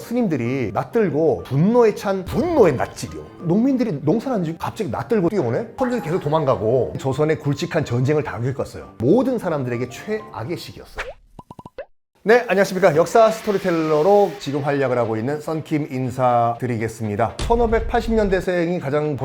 스님들이 낯들고 분노에 찬 분노의 낯질이요. 농민들이 농사를 안 짓고 갑자기 낯들고 뛰어오네? 선조는 계속 도망가고 조선의 굵직한 전쟁을 다 겪었어요. 모든 사람들에게 최악의 시기였어요. 네, 안녕하십니까. 역사 스토리텔러로 지금 활약을 하고 있는 썬킴 인사드리겠습니다. 1580년대생이 가장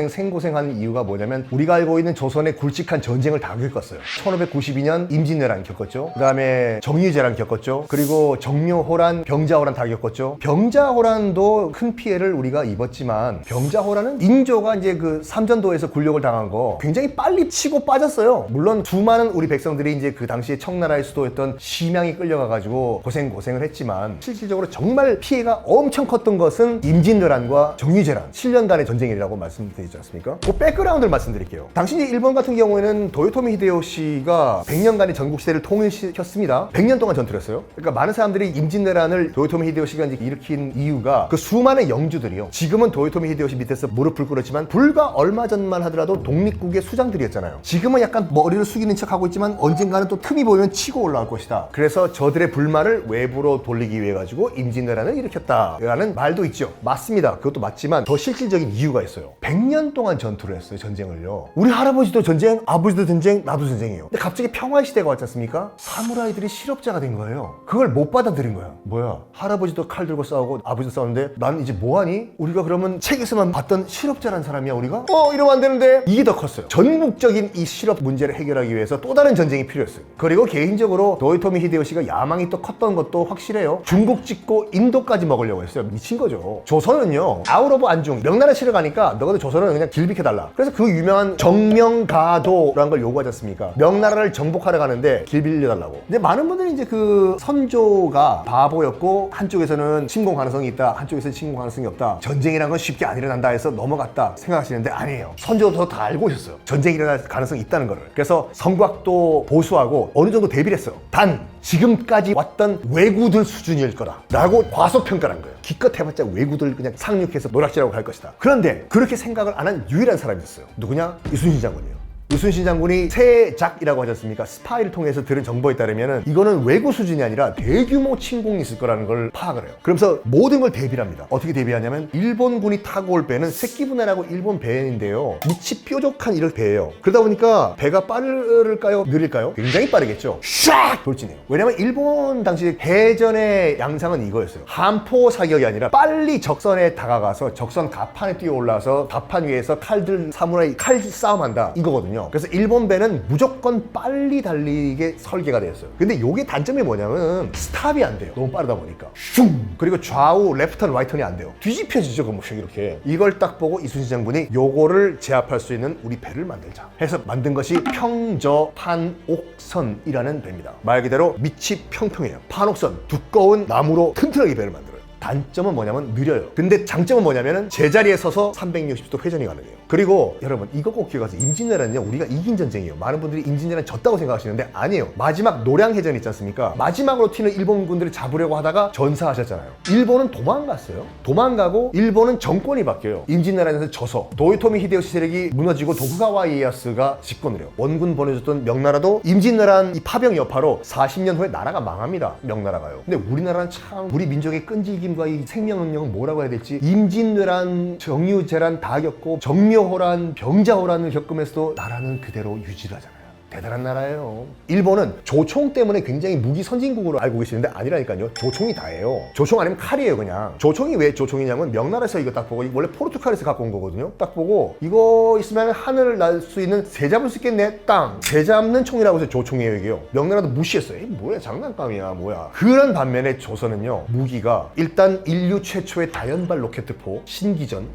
생고생한 이유가 뭐냐면 우리가 알고 있는 조선의 굵직한 전쟁을 다 겪었어요. 1592년 임진왜란 겪었죠. 그 다음에 정유재란 겪었죠. 그리고 정묘호란, 병자호란 다 겪었죠. 병자호란도 큰 피해를 우리가 입었지만 병자호란은 인조가 이제 그 삼전도에서 굴욕을 당한 거 굉장히 빨리 치고 빠졌어요. 물론 수많은 우리 백성들이 이제 그 당시에 청나라의 수도였던 심양이 끌려가가 고생을 했지만 실질적으로 정말 피해가 엄청 컸던 것은 임진왜란과 정유재란 7년간의 전쟁이라고 말씀드리지 않습니까? 그 백그라운드를 말씀드릴게요. 당시 일본 같은 경우에는 도요토미 히데요시가 100년간의 전국시대를 통일시켰습니다. 100년 동안 전투를 했어요. 그러니까 많은 사람들이 임진왜란을 도요토미 히데요시가 이제 일으킨 이유가 그 수많은 영주들이요. 지금은 도요토미 히데요시 밑에서 무릎을 꿇었지만 불과 얼마 전만 하더라도 독립국의 수장들이었잖아요. 지금은 약간 머리를 숙이는 척하고 있지만 언젠가는 또 틈이 보이면 치고 올라올 것이다. 그래서 저들의 불만을 외부로 돌리기 위해 가지고 임진왜란을 일으켰다라는 말도 있죠. 맞습니다. 그것도 맞지만 더 실질적인 이유가 있어요. 100년 동안 전투를 했어요. 전쟁을요. 우리 할아버지도 전쟁, 아버지도 전쟁, 나도 전쟁이에요. 근데 갑자기 평화의 시대가 왔지 않습니까? 사무라이들이 실업자가 된 거예요. 그걸 못 받아들인 거야. 뭐야? 할아버지도 칼 들고 싸우고 아버지도 싸우는데 난 이제 뭐하니? 우리가 그러면 책에서만 봤던 실업자란 사람이야 우리가? 이러면 안 되는데 이게 더 컸어요. 전국적인 이 실업 문제를 해결하기 위해서 또 다른 전쟁이 필요했어요. 그리고 개인적으로 도요토미 히데요시가 야망이 또 컸던 것도 확실해요. 중국 찍고 인도까지 먹으려고 했어요. 미친 거죠. 조선은요, 아웃 오브 안중, 명나라 치러 가니까 너희들 조선은 그냥 길 비켜달라. 그래서 그 유명한 정명가도라는 걸 요구하지 않습니까? 명나라를 정복하러 가는데 길 빌려달라고. 근데 많은 분들이 이제 그 선조가 바보였고 한쪽에서는 침공 가능성이 있다, 한쪽에서는 침공 가능성이 없다, 전쟁이란 건 쉽게 안 일어난다 해서 넘어갔다 생각하시는데 아니에요. 선조도 다 알고 있었어요. 전쟁이 일어날 가능성이 있다는 거를. 그래서 성곽도 보수하고 어느 정도 대비를 했어요. 단 지금까지 왔던 왜구들 수준일 거다 라고 과소평가한 거예요. 기껏 해봤자 왜구들 그냥 상륙해서 노략질하고 갈 것이다. 그런데 그렇게 생각을 안 한 유일한 사람이 있었어요. 누구냐? 이순신 장군이에요. 이순신 장군이 세작이라고 하지 않습니까? 스파이를 통해서 들은 정보에 따르면 이거는 왜구 수준이 아니라 대규모 침공이 있을 거라는 걸 파악을 해요. 그러면서 모든 걸 대비를 합니다. 어떻게 대비하냐면 일본군이 타고 올 배는 새끼분해라고 일본 배인데요. 밑이 뾰족한 이런 배예요. 그러다 보니까 배가 빠를까요? 느릴까요? 굉장히 빠르겠죠. 샥! 돌진해요. 왜냐면 일본 당시 해전의 양상은 이거였어요. 함포 사격이 아니라 빨리 적선에 다가가서 적선 가판에 뛰어 올라서 가판 위에서 칼들 사무라이 칼 싸움한다 이거거든요. 그래서 일본 배는 무조건 빨리 달리게 설계가 되었어요. 근데 요게 단점이 뭐냐면 스탑이 안 돼요. 너무 빠르다 보니까. 슝! 그리고 좌우 레프트 앤 라이트는 안 돼요. 뒤집혀지죠. 이렇게. 이걸 딱 보고 이순신 장군이 요거를 제압할 수 있는 우리 배를 만들자 해서 만든 것이 평저판옥선이라는 배입니다. 말 그대로 밑이 평평해요. 판옥선, 두꺼운 나무로 튼튼하게 배를 만들어요. 단점은 뭐냐면 느려요. 근데 장점은 뭐냐면 제자리에 서서 360도 회전이 가능해요. 그리고 여러분 이거 꼭 기억하세요. 임진왜란은요 우리가 이긴 전쟁이에요. 많은 분들이 임진왜란 졌다고 생각하시는데 아니에요. 마지막 노량해전 있지 않습니까? 마지막으로 튀는 일본군들을 잡으려고 하다가 전사하셨잖아요. 일본은 도망갔어요. 도망가고 일본은 정권이 바뀌어요. 임진왜란에서 져서 도요토미 히데요시 세력이 무너지고 도쿠가와 이에야스가 집권을 해요. 원군 보내줬던 명나라도 임진왜란 이 파병 여파로 40년 후에 나라가 망합니다. 명나라가요. 근데 우리나라는 참 우리 민족의 끈질김 이 생명 능력은 뭐라고 해야 될지 임진왜란, 정유재란 다 겪고 정묘호란, 병자호란을 겪으면서도 나라는 그대로 유지를 하잖아요. 대단한 나라예요. 일본은 조총 때문에 굉장히 무기 선진국으로 알고 계시는데 아니라니까요. 조총이 다예요. 조총 아니면 칼이에요 그냥. 조총이 왜 조총이냐면 명나라에서 이거 딱 보고 원래 포르투갈에서 갖고 온 거거든요. 딱 보고 이거 있으면 하늘을 날 수 있는 새 잡을 수 있겠네. 땅. 새 잡는 총이라고 해서 조총이에요 이게요. 명나라도 무시했어요. 이 뭐야 장난감이야 뭐야. 그런 반면에 조선은요. 무기가 일단 인류 최초의 다연발 로켓포 신기전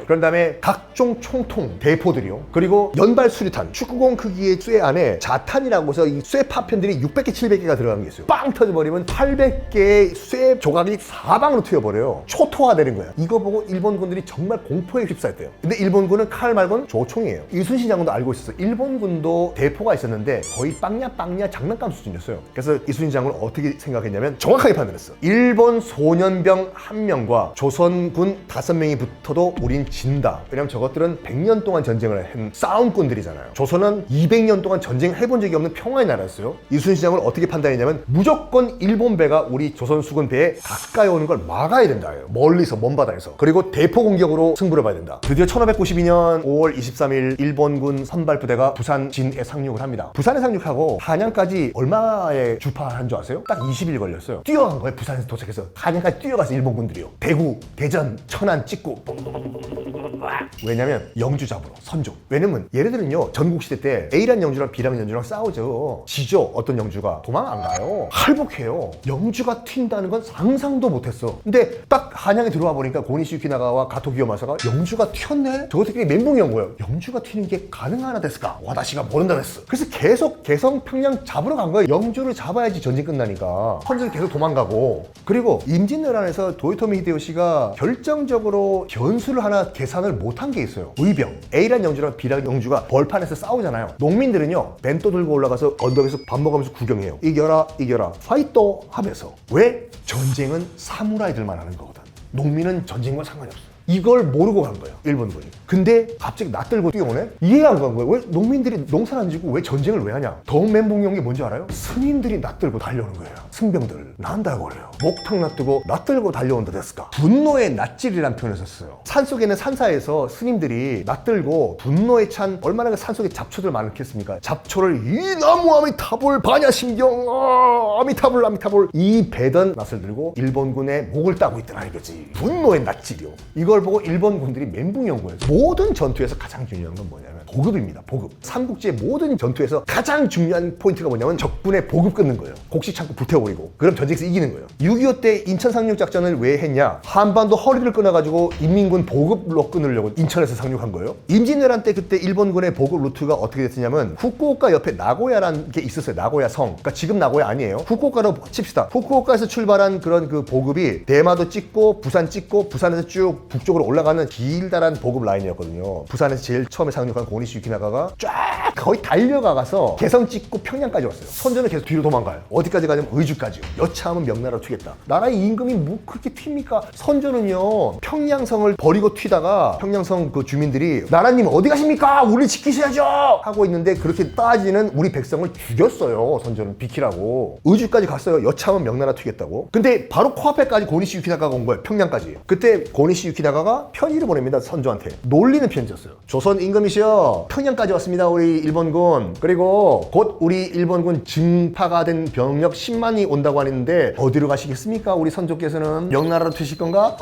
그런 다음에 각종 총통 대포들이요. 그리고 연발 수류탄 축구공 크기의 쇠 안에 자탄이라고 해서 이 쇠 파편들이 600개 700개가 들어가는 게 있어요. 빵 터져버리면 800개의 쇠 조각이 사방으로 튀어버려요. 초토화되는 거야. 이거 보고 일본군들이 정말 공포에 휩싸였대요. 근데 일본군은 칼 말고는 조총이에요. 이순신 장군도 알고 있었어요. 일본군도 대포가 있었는데 거의 빵야 장난감 수준이었어요. 그래서 이순신 장군은 어떻게 생각했냐면 정확하게 판단했어. 일본 소년병 1명과 조선군 5명이 붙어도 우린 진다. 왜냐면 저것들은 100년 동안 전쟁을 한 싸움꾼들이잖아요. 조선은 200년 동안 전쟁해본 적이 없는 평화의 나라였어요. 이순신장을 어떻게 판단했냐면 무조건 일본 배가 우리 조선 수군 배에 가까이 오는 걸 막아야 된다예요. 멀리서, 먼 바다에서. 그리고 대포 공격으로 승부를 봐야 된다. 드디어 1592년 5월 23일 일본군 선발부대가 부산 진에 상륙을 합니다. 부산에 상륙하고 한양까지 얼마에 주파한 줄 아세요? 딱 20일 걸렸어요. 뛰어간 거예요. 부산에서 도착해서 한양까지 뛰어가서 일본군들이요. 대구, 대전, 천안 찍고 왜냐면 영주 잡으러 선조. 왜냐면 얘네들은요 전국시대 때 A란 영주랑 B란 영주랑 싸우죠. 지죠. 어떤 영주가 도망 안 가요. 할복해요. 영주가 튄다는 건 상상도 못했어. 근데 딱 한양에 들어와 보니까 고니시 유키나가와 가토 기요마사가 영주가 튀었네? 저것들끼리 멘붕이 온 거예요. 영주가 튀는 게 가능하나 됐을까? 와다시가 모른다 됐어. 그래서 계속 개성 평양 잡으러 간 거예요. 영주를 잡아야지 전쟁 끝나니까. 선조는 계속 도망가고. 그리고 임진왜란에서 도요토미 히데요시가 결정적으로 변수를 하나 계산을 못한 게 있어요. 의병. A란 영주랑 B란 영주가 벌판에서 싸우잖아요. 농민들은요 벤또 들고 올라가서 언덕에서 밥 먹으면서 구경해요. 이겨라 이겨라 파이터 하면서. 왜? 전쟁은 사무라이들만 하는 거거든. 농민은 전쟁과 상관이 없어. 이걸 모르고 간 거예요, 일본군이. 근데 갑자기 낯들고 뛰어오네? 이해 안 간 거예요. 왜 농민들이 농사를 안 짓고 왜 전쟁을 왜 하냐? 더 멘붕이 온 게 뭔지 알아요? 스님들이 낯들고 달려오는 거예요. 승병들. 난다고 그래요. 목탁 낯들고 낯들고 달려온다 됐을까? 분노의 낯질이라는 표현을 썼어요. 산속에는 산사에서 스님들이 낯들고 분노에 찬 얼마나 그 산속에 잡초들 많겠습니까? 잡초를 이 나무 아미타불 반야심경 아미타불 아미타불 이 배던 낯을 들고 일본군의 목을 따고 있더라 이거지. 분노의 낯질이요. 이걸 보고 일본군들이 멘붕이 온 거예요. 모든 전투에서 가장 중요한 건 뭐냐면 보급입니다. 보급. 삼국지의 모든 전투에서 가장 중요한 포인트가 뭐냐면 적군의 보급 끊는 거예요. 곡식 창고 불태워버리고 그럼 전쟁에서 이기는 거예요. 6.25 때 인천 상륙 작전을 왜 했냐? 한반도 허리를 끊어가지고 인민군 보급로 끊으려고 인천에서 상륙한 거예요. 임진왜란 때 그때 일본군의 보급 루트가 어떻게 됐냐면 후쿠오카 옆에 나고야라는 게 있었어요. 나고야 성. 그러니까 지금 나고야 아니에요. 후쿠오카로 칩시다. 후쿠오카에서 출발한 그런 그 보급이 대마도 찍고 부산 찍고 부산에서 쭉 북쪽으로 올라가는 길다란 보급 라인이었거든요. 부산에서 제일 처음에 상륙한 고니시 유키나가가 쫙 거의 달려가서 개성 찍고 평양까지 왔어요. 선조는 계속 뒤로 도망가요. 어디까지 가냐면 의주까지요. 여차하면 명나라로 튀겠다. 나라의 임금이 뭐 그렇게 튑니까? 선조는요 평양성을 버리고 튀다가 평양성 그 주민들이 나라님 어디 가십니까? 우리 지키셔야죠! 하고 있는데 그렇게 따지는 우리 백성을 죽였어요. 선조는 비키라고. 의주까지 갔어요. 여차하면 명나라 튀겠다고. 근데 바로 코앞에까지 고니시 유키나가가 온 거예요. 평양까지. 그때 고니시 유키나가가 편지를 보냅니다. 선조한테. 놀리는 편지였어요. 조선 임금이시여 평양까지 왔습니다. 우리 일본군. 그리고 곧 우리 일본군 증파가 된 병력 10만이 온다고 하는데 어디로 가시겠습니까? 우리 선조께서는 명나라로 튀실 건가?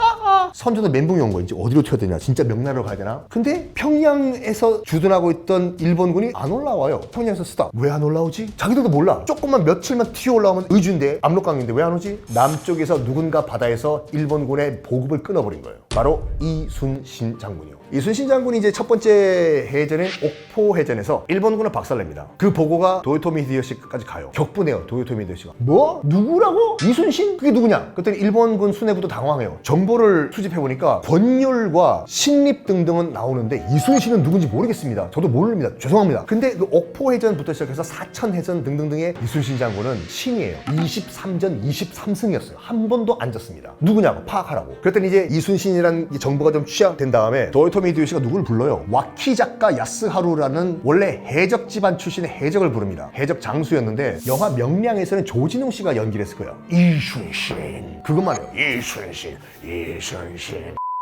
선조도 멘붕이 온 거예요. 이제 어디로 튀어야 되냐? 진짜 명나라로 가야 되나? 근데 평양에서 주둔하고 있던 일본군이 안 올라와요. 평양에서 쓰다. 왜 안 올라오지? 자기들도 몰라. 조금만 며칠만 튀어 올라오면 의주인데 암록강인데 왜 안 오지? 남쪽에서 누군가 바다에서 일본군의 보급을 끊어버린 거예요. 바로 이순신 장군이요. 이순신 장군이 이제 첫 번째 해전인 옥포 해전에서 일본군을 박살냅니다. 그 보고가 도요토미 히데요시까지 가요. 격분해요. 도요토미 히데요시가. 뭐? 누구라고? 이순신? 그게 누구냐? 그랬더니 일본군 수뇌부도 당황해요. 정보를 수집해보니까 권율과 신립 등등은 나오는데 이순신은 누군지 모르겠습니다. 저도 모릅니다. 죄송합니다. 근데 그 옥포 해전부터 시작해서 사천 해전 등등등의 이순신 장군은 신이에요. 23전 23승이었어요. 한 번도 안 졌습니다. 누구냐고 파악하라고. 그랬더니 이제 이순신이라는 정보가 좀 취합된 다음에 도요토미 히데요시가 누구를 불러요? 와키자카 야스하루라는 원래 해적 집안 출신의 해적을 부릅니다. 해적 장수였는데 영화 명량에서는 조진웅 씨가 연기를 했을 거예요. 이순신. 그것만 해요. 이순신.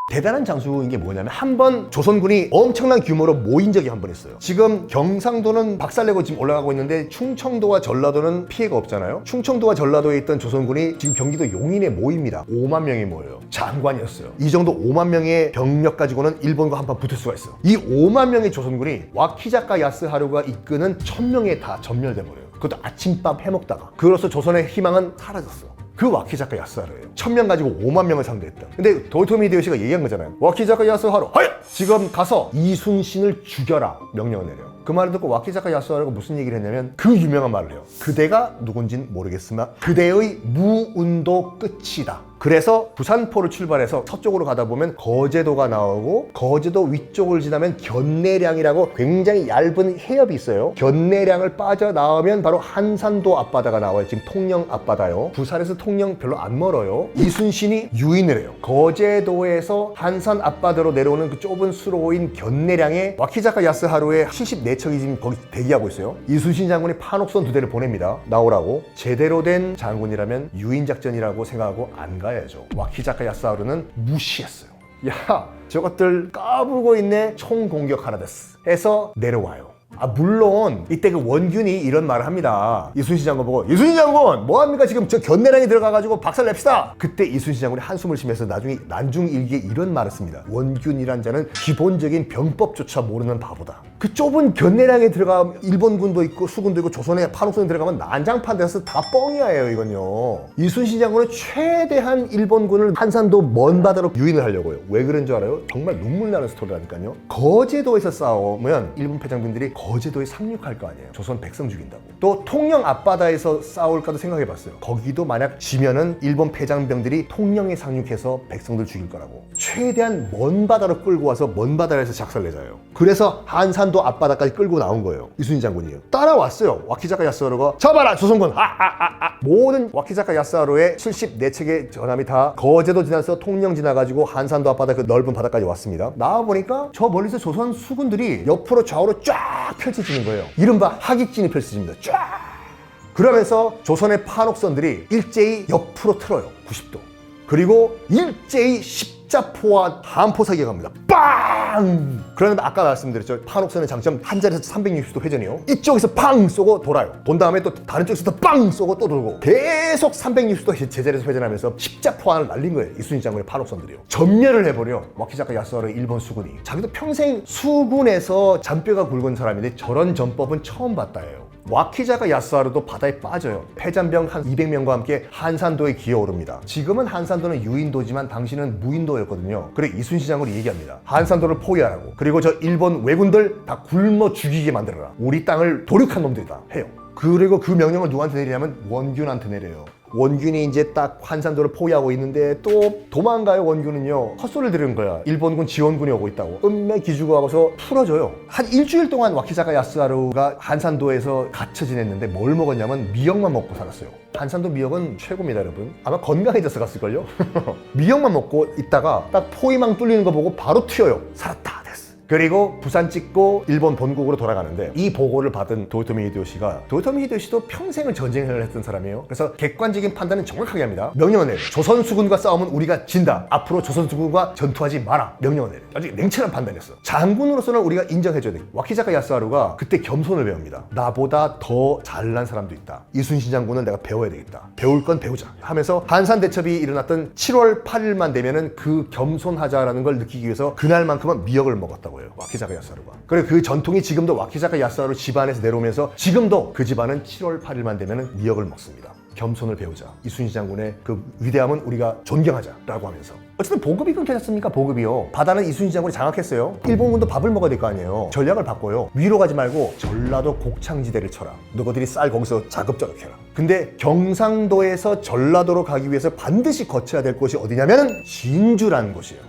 대단한 장수인 게 뭐냐면 한 번 조선군이 엄청난 규모로 모인 적이 한 번 있어요. 지금 경상도는 박살내고 지금 올라가고 있는데 충청도와 전라도는 피해가 없잖아요. 충청도와 전라도에 있던 조선군이 지금 경기도 용인에 모입니다. 5만 명이 모여요. 장관이었어요. 이 정도 5만 명의 병력 가지고는 일본과 한판 붙을 수가 있어요. 이 5만 명의 조선군이 와키자카 야스하루가 이끄는 1000명에 다 전멸돼 버려요. 그것도 아침밥 해먹다가. 그로써 조선의 희망은 사라졌어. 그 와키자카 야스하루예요. 1000명 가지고 5만 명을 상대했다. 근데 도요토미 히데요시가 얘기한 거잖아요. 와키자카 야스하루 하야! 지금 가서 이순신을 죽여라 명령을 내려요. 그 말을 듣고 와키자카 야스하루가 무슨 얘기를 했냐면 그 유명한 말을 해요. 그대가 누군진 모르겠으나 그대의 무운도 끝이다. 그래서 부산포를 출발해서 서쪽으로 가다 보면 거제도가 나오고 거제도 위쪽을 지나면 견내량이라고 굉장히 얇은 해협이 있어요. 견내량을 빠져나오면 바로 한산도 앞바다가 나와요. 지금 통영 앞바다요. 부산에서 통영 별로 안 멀어요. 이순신이 유인을 해요. 거제도에서 한산 앞바다로 내려오는 그 좁은 수로인 견내량에 와키자카 야스하루의 74척이 지금 거기 대기하고 있어요. 이순신 장군이 판옥선 2대를 보냅니다. 나오라고. 제대로 된 장군이라면 유인작전이라고 생각하고 안 가야죠. 와키자카 야스하루는 무시했어요. 야, 저것들 까불고 있네. 총공격 하나 됐어 해서 내려와요. 물론 이때 그 원균이 이런 말을 합니다. 이순신 장군 보고, 이순신 장군 뭐합니까? 지금 저 견내량에 들어가가지고 박살 냅시다. 그때 이순신 장군이 한숨을 쉬면서 나중에 난중일기에 이런 말을 씁니다. 원균이란 자는 기본적인 병법조차 모르는 바보다. 그 좁은 견내량에 들어가면 일본군도 있고 수군도 있고 조선의 판옥선에 들어가면 난장판 돼서 다 뻥이야예요. 이건요. 이순신 장군은 최대한 일본군을 한산도 먼 바다로 유인을 하려고요. 왜 그런 줄 알아요? 정말 눈물 나는 스토리라니까요. 거제도에서 싸우면 일본 패장군들이 거제도에 상륙할 거 아니에요. 조선 백성 죽인다고. 또 통영 앞바다에서 싸울까도 생각해봤어요. 거기도 만약 지면은 일본 패장병들이 통영에 상륙해서 백성들 죽일 거라고. 최대한 먼 바다로 끌고 와서 먼 바다에서 작살내자요. 그래서 한산도 앞바다까지 끌고 나온 거예요. 이순신 장군이요. 따라왔어요. 와키자카 야스하루가 잡아라 조선군. 모든 와키자카 야스하루의 74척의 전함이 다 거제도 지나서 통영 지나가지고 한산도 앞바다 그 넓은 바다까지 왔습니다. 나와보니까 저 멀리서 조선 수군들이 옆으로 좌우로 쫙 펼쳐지는 거예요. 이른바 하객진이 펼쳐집니다. 쫙. 그러면서 조선의 판옥선들이 일제히 옆으로 틀어요. 90도. 그리고 일제히 십자포와 한포 사격합니다. 빵! 그런데 아까 말씀드렸죠. 판옥선의 장점 한 자리에서 360도 회전이요. 이쪽에서 팡 쏘고 돌아요. 돈 다음에 또 다른 쪽에서 또 빵 쏘고 또 돌고 계속 360도 제자리에서 회전하면서 십자포안을 날린 거예요. 이순신 장군의 판옥선들이요. 전멸을 해버려. 와키자카 야스하루 일본 수군이. 자기도 평생 수군에서 잔뼈가 굵은 사람인데 저런 전법은 처음 봤다예요. 와키자카 야스하루도 바다에 빠져요. 패잔병 한 200명과 함께 한산도에 기어오릅니다. 지금은 한산도는 유인도지만 당시는 무인도였거든요. 그래 이순신 장군이 얘기합니다. 한산도를 포위하라고. 그리고 저 일본 왜군들 다 굶어 죽이게 만들어라. 우리 땅을 도륙한 놈들이다 해요. 그리고 그 명령을 누구한테 내리냐면 원균한테 내려요. 원균이 이제 딱 한산도를 포위하고 있는데 또 도망가요. 원균은요. 헛소리를 들은 거야. 일본군 지원군이 오고 있다고. 은매 기주고 하고서 풀어줘요. 한 일주일 동안 와키자카 야스하루가 한산도에서 갇혀 지냈는데 뭘 먹었냐면 미역만 먹고 살았어요. 한산도 미역은 최고입니다, 여러분. 아마 건강해져서 갔을걸요? 미역만 먹고 있다가 딱 포위망 뚫리는 거 보고 바로 튀어요. 살았다. 그리고 부산 찍고 일본 본국으로 돌아가는데 이 보고를 받은 도요토미 히데요시가 도요토미 히데요시도 평생을 전쟁을 했던 사람이에요. 그래서 객관적인 판단은 정확하게 합니다. 명령을 내려. 조선 수군과 싸우면 우리가 진다. 앞으로 조선 수군과 전투하지 마라. 명령을 내려. 아주 냉철한 판단이었어. 장군으로서는 우리가 인정해줘야 돼. 와키자카 야스하루가 그때 겸손을 배웁니다. 나보다 더 잘난 사람도 있다. 이순신 장군은 내가 배워야 되겠다. 배울 건 배우자 하면서 한산 대첩이 일어났던 7월 8일만 되면은 그 겸손하자라는 걸 느끼기 위해서 그날만큼은 미역을 먹었다고. 와키자카 야스하루가. 그리고 그 전통이 지금도 와키자카 야스하루 집안에서 내려오면서 지금도 그 집안은 7월 8일만 되면 미역을 먹습니다. 겸손을 배우자. 이순신 장군의 그 위대함은 우리가 존경하자라고 하면서. 어쨌든 보급이 끊겼습니까? 보급이요. 바다는 이순신 장군이 장악했어요. 일본군도 밥을 먹어야 될 거 아니에요. 전략을 바꿔요. 위로 가지 말고 전라도 곡창지대를 쳐라. 너희들이 쌀 거기서 자급자족해라. 근데 경상도에서 전라도로 가기 위해서 반드시 거쳐야 될 곳이 어디냐면 진주라는 곳이에요.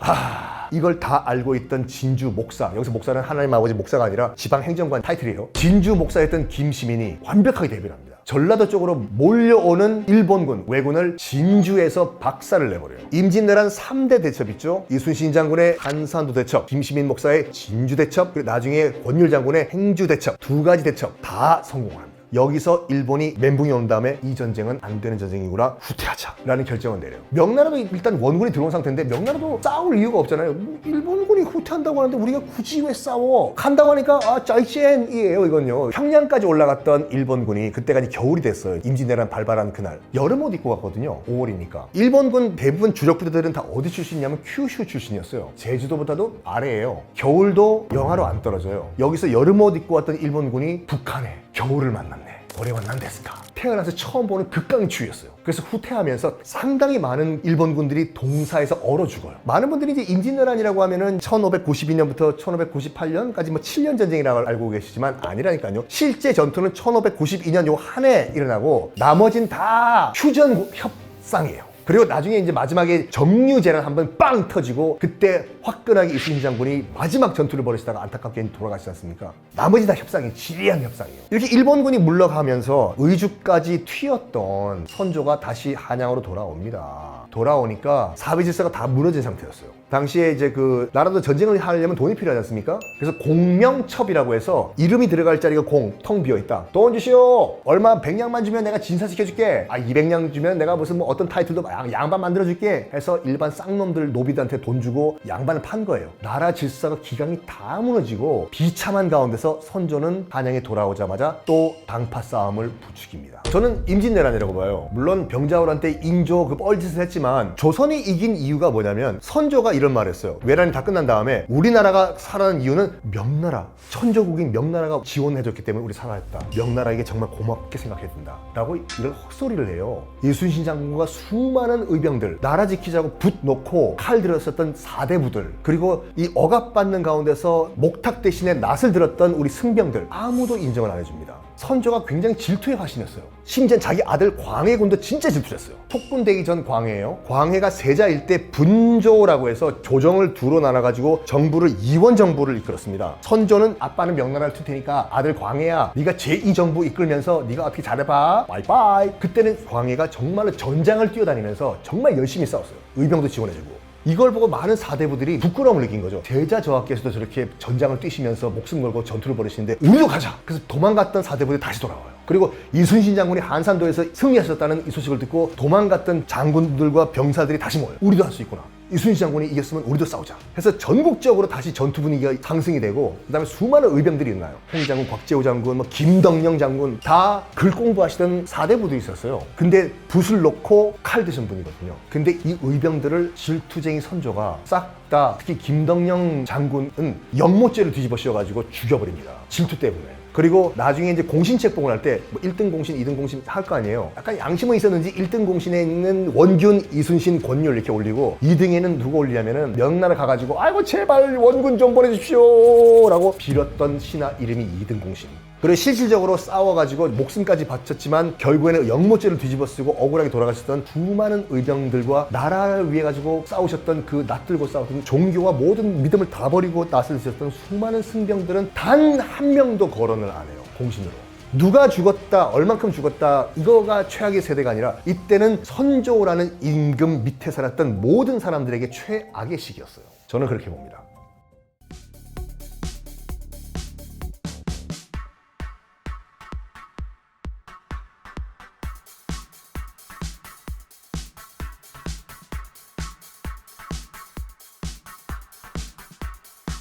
이걸 다 알고 있던 진주 목사, 여기서 목사는 하나님 아버지 목사가 아니라 지방행정관 타이틀이에요. 진주 목사였던 김시민이 완벽하게 대비를 합니다. 전라도 쪽으로 몰려오는 일본군, 왜군을 진주에서 박살을 내버려요. 임진왜란 3대 대첩 있죠. 이순신 장군의 한산도 대첩, 김시민 목사의 진주 대첩, 그리고 나중에 권율 장군의 행주 대첩, 2가지 대첩 다 성공합니다. 여기서 일본이 멘붕이 온 다음에 이 전쟁은 안 되는 전쟁이구나, 후퇴하자라는 결정을 내려요. 명나라도 일단 원군이 들어온 상태인데 명나라도 싸울 이유가 없잖아요. 일본군이 후퇴한다고 하는데 우리가 굳이 왜 싸워? 간다고 하니까 짜이첸이에요. 이건요. 평양까지 올라갔던 일본군이 그때가 이제 겨울이 됐어요. 임진왜란 발발한 그날 여름 옷 입고 갔거든요. 5월이니까. 일본군 대부분 주력 부대들은 다 어디 출신이냐면 큐슈 출신이었어요. 제주도보다도 아래예요. 겨울도 영하로 안 떨어져요. 여기서 여름 옷 입고 왔던 일본군이 북한에 겨울을 만났네. 올해와 난 됐을까? 태어나서 처음 보는 극강의 추위였어요. 그래서 후퇴하면서 상당히 많은 일본군들이 동사에서 얼어 죽어요. 많은 분들이 이제 임진왜란이라고 하면은 1592년부터 1598년까지 7년 전쟁이라고 알고 계시지만 아니라니까요. 실제 전투는 1592년 요 한 해 일어나고 나머진 다 휴전 협상이에요. 그리고 나중에 이제 마지막에 정유재란 한번 빵 터지고 그때 화끈하게 이순신 장군이 마지막 전투를 벌이시다가 안타깝게 돌아가시지 않습니까? 나머지 다 협상이 지리한 협상이에요. 이렇게 일본군이 물러가면서 의주까지 튀었던 선조가 다시 한양으로 돌아옵니다. 돌아오니까 사회 질서가 다 무너진 상태였어요. 당시에 이제 그 나라도 전쟁을 하려면 돈이 필요하지 않습니까? 그래서 공명첩이라고 해서 이름이 들어갈 자리가 텅 비어있다. 돈 주시오. 얼마 100냥만 주면 내가 진사시켜줄게. 200냥 주면 내가 무슨 뭐 어떤 타이틀도 양반 만들어줄게 해서 일반 쌍놈들 노비들한테 돈 주고 양반을 판 거예요. 나라 질서가 기강이 다 무너지고 비참한 가운데서 선조는 한양에 돌아오자마자 또 당파 싸움을 부추깁니다. 저는 임진왜란이라고 봐요. 물론 병자호란때 인조 그 뻘짓을 했지만 조선이 이긴 이유가 뭐냐면 선조가 이런 말을 했어요. 외란이 다 끝난 다음에 우리나라가 살아난 이유는 명나라, 천조국인 명나라가 지원해줬기 때문에 우리 살아났다. 명나라에게 정말 고맙게 생각해야 된다 라고 이런 헛소리를 해요. 이순신 장군과 수많은 의병들, 나라 지키자고 붓 놓고 칼 들었었던 사대부들, 그리고 이 억압받는 가운데서 목탁 대신에 낫을 들었던 우리 승병들, 아무도 인정을 안 해줍니다. 선조가 굉장히 질투에 화신했어요. 심지어 자기 아들 광해군도 진짜 질투했어요. 속군되기 전 광해예요. 광해가 세자일 때 분조라고 해서 조정을 두로 나눠가지고 정부를 이원 정부를 이끌었습니다. 선조는 아빠는 명나라를 칠 테니까 아들 광해야 네가 제2정부 이끌면서 네가 어떻게 잘해봐 바이바이. 그때는 광해가 정말로 전장을 뛰어다니면서 정말 열심히 싸웠어요. 의병도 지원해주고. 이걸 보고 많은 사대부들이 부끄러움을 느낀 거죠. 제자 저하께서도 저렇게 전장을 뛰시면서 목숨 걸고 전투를 벌이시는데 우리도 가자. 그래서 도망갔던 사대부들이 다시 돌아와요. 그리고 이순신 장군이 한산도에서 승리하셨다는 이 소식을 듣고 도망갔던 장군들과 병사들이 다시 모여요. 우리도 할 수 있구나. 이순신 장군이 이겼으면 우리도 싸우자. 해서 전국적으로 다시 전투 분위기가 상승이 되고 그다음에 수많은 의병들이 있나요. 홍장군, 곽재우 장군, 뭐 김덕령 장군 다 글 공부하시던 사대부도 있었어요. 근데 붓을 놓고 칼 드신 분이거든요. 근데 이 의병들을 질투쟁이 선조가 싹 다 특히 김덕령 장군은 연못죄를 뒤집어 씌워가지고 죽여버립니다. 질투 때문에. 그리고 나중에 이제 공신 책봉을 할 때 뭐 1등 공신, 2등 공신 할 거 아니에요. 약간 양심은 있었는지 1등 공신에 있는 원균, 이순신, 권율 이렇게 올리고 2등에는 누구 올리냐면은 명나라 가가지고 아이고 제발 원군 좀 보내주십시오 라고 빌었던 신하 이름이 2등 공신. 그리고 실질적으로 싸워가지고 목숨까지 바쳤지만 결국에는 영모죄를 뒤집어 쓰고 억울하게 돌아가셨던 수많은 의병들과 나라를 위해 가지고 싸우셨던 그 낫들고 싸웠던 종교와 모든 믿음을 다 버리고 낫을 드셨던 수많은 승병들은 단 한 명도 거론을 안 해요. 공신으로. 누가 죽었다, 얼만큼 죽었다, 이거가 최악의 세대가 아니라 이때는 선조라는 임금 밑에 살았던 모든 사람들에게 최악의 시기였어요. 저는 그렇게 봅니다.